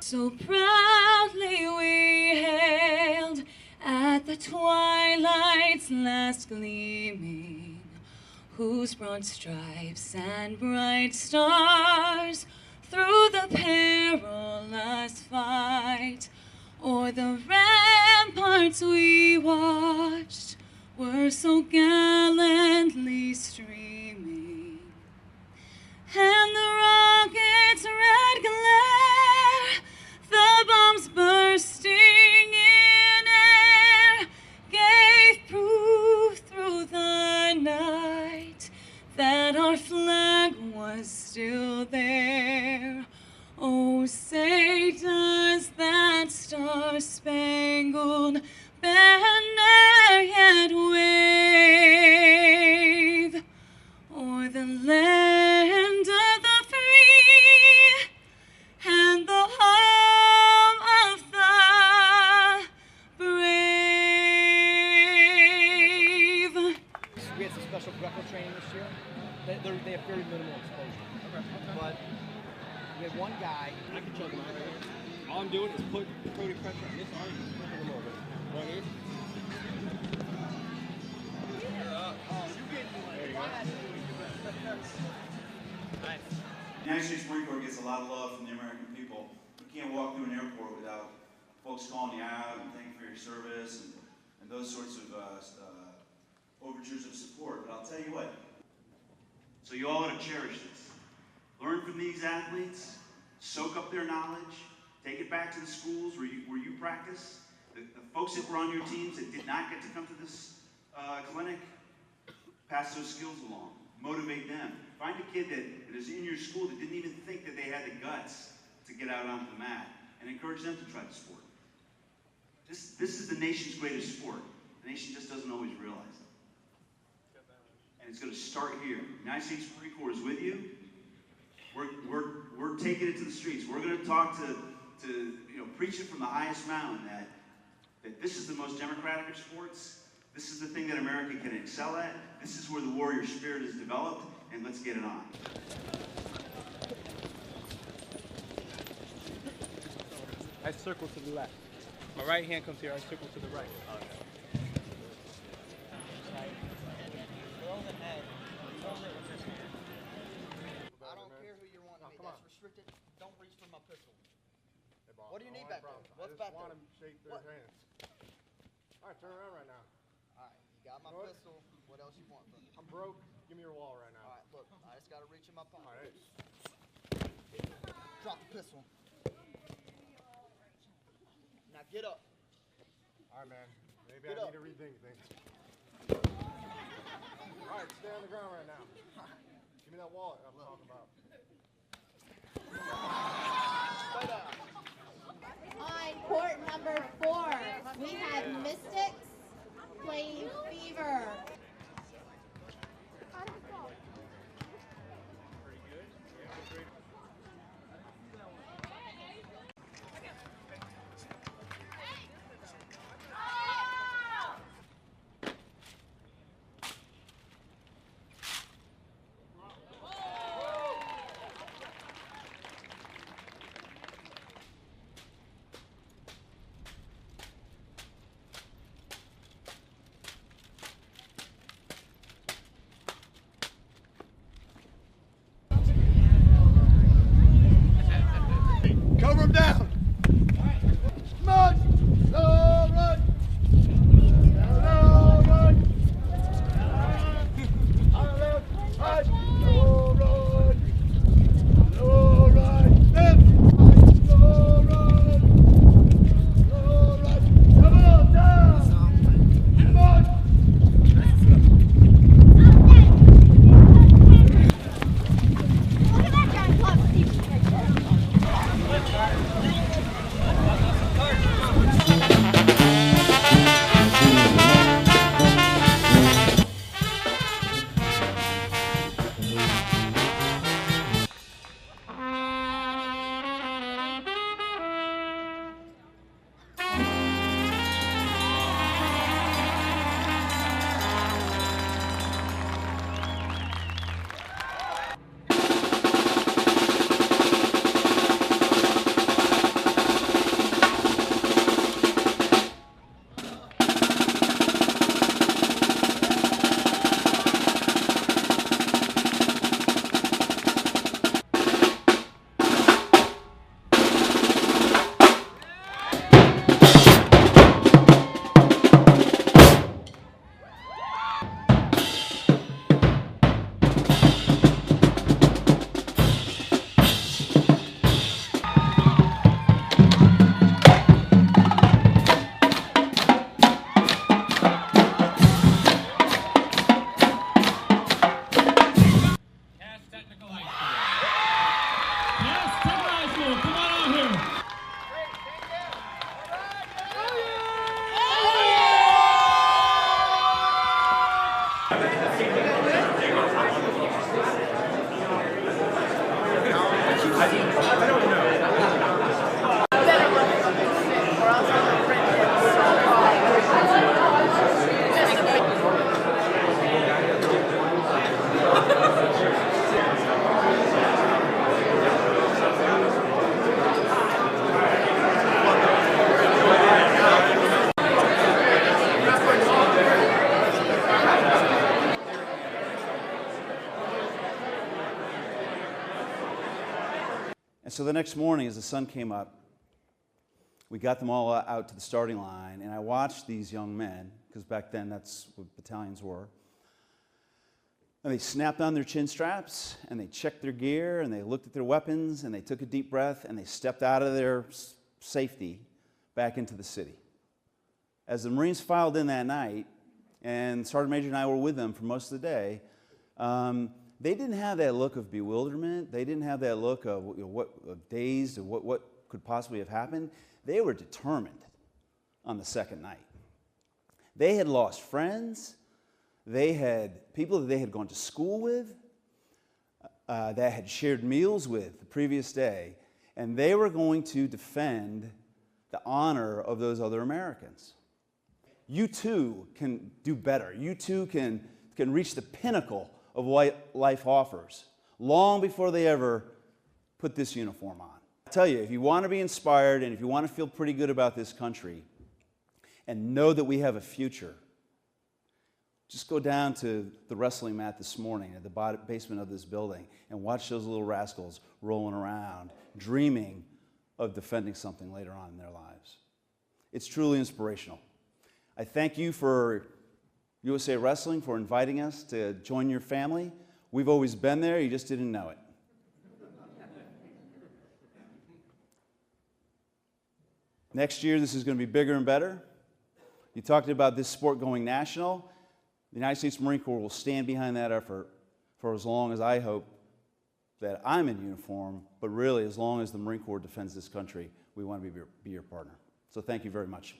So proudly we hailed at the twilight's last gleaming, whose broad stripes and bright stars through the perilous fight o'er the ramparts we watched were so gallantly streaming, and the rocket's red glare, the bombs bursting in air, gave proof through the night that our flag was still there. Oh, say does that star-spangled banner yet wave o'er the land of the free and the home of the brave? We had some special Greco training this year. They have very minimal exposure. But we had one guy. I can choke him out right here. All I'm doing is putting pressure on this arm and pushing him over. Right here. There you go. Nice. The United States Marine Corps gets a lot of love from the American people. You can't walk through an airport without folks calling you out and thanking you for your service and those sorts of overtures of support. But I'll tell you what. So you all ought to cherish this. Learn from these athletes, soak up their knowledge, take it back to the schools where you practice. The folks that were on your teams that did not get to come to this clinic, pass those skills along, motivate them. Find a kid that is in your school that didn't even think that they had the guts to get out onto the mat, and encourage them to try the sport. This is the nation's greatest sport. The nation just doesn't always realize it. And it's going to start here. The United States Marine Corps is with you. We're taking it to the streets. We're going to talk to preach it from the highest mountain that this is the most democratic of sports. This is the thing that America can excel at. This is where the warrior spirit is developed, and let's get it on. I circle to the left. My right hand comes here, I circle to the right. Okay. I don't care who you're wanting to meet. That's restricted. Don't reach for my pistol. What do you need back there? What's back there? I just want to shake their hands. All right, turn around right now. All right, you got my pistol. What else you want from me? I'm broke. Give me your wall right now. All right, look, I just got to reach in my pocket. All right. Drop the pistol. Now get up. All right, man. Maybe Get I up. need to rethink things. All right, stay on the ground right now. Give me that wallet I'm talking about. Stay down. On court number 4, we have Mystics playing Fever. So the next morning, as the sun came up, we got them all out to the starting line, and I watched these young men, because back then that's what battalions were, and they snapped on their chin straps, and they checked their gear, and they looked at their weapons, and they took a deep breath, and they stepped out of their safety back into the city. As the Marines filed in that night, and Sergeant Major and I were with them for most of the day, they didn't have that look of bewilderment. They didn't have that look of, of dazed, of what could possibly have happened. They were determined on the second night. They had lost friends. They had people that they had gone to school with, that had shared meals with the previous day, and they were going to defend the honor of those other Americans. You too can do better. You too can reach the pinnacle of what life offers long before they ever put this uniform on. I tell you, if you want to be inspired and if you want to feel pretty good about this country and know that we have a future, just go down to the wrestling mat this morning at the basement of this building and watch those little rascals rolling around, dreaming of defending something later on in their lives. It's truly inspirational. I thank you for USA Wrestling for inviting us to join your family. We've always been there, you just didn't know it. Next year, this is going to be bigger and better. You talked about this sport going national. The United States Marine Corps will stand behind that effort for as long as I hope that I'm in uniform, but really as long as the Marine Corps defends this country, we want to be your partner. So thank you very much.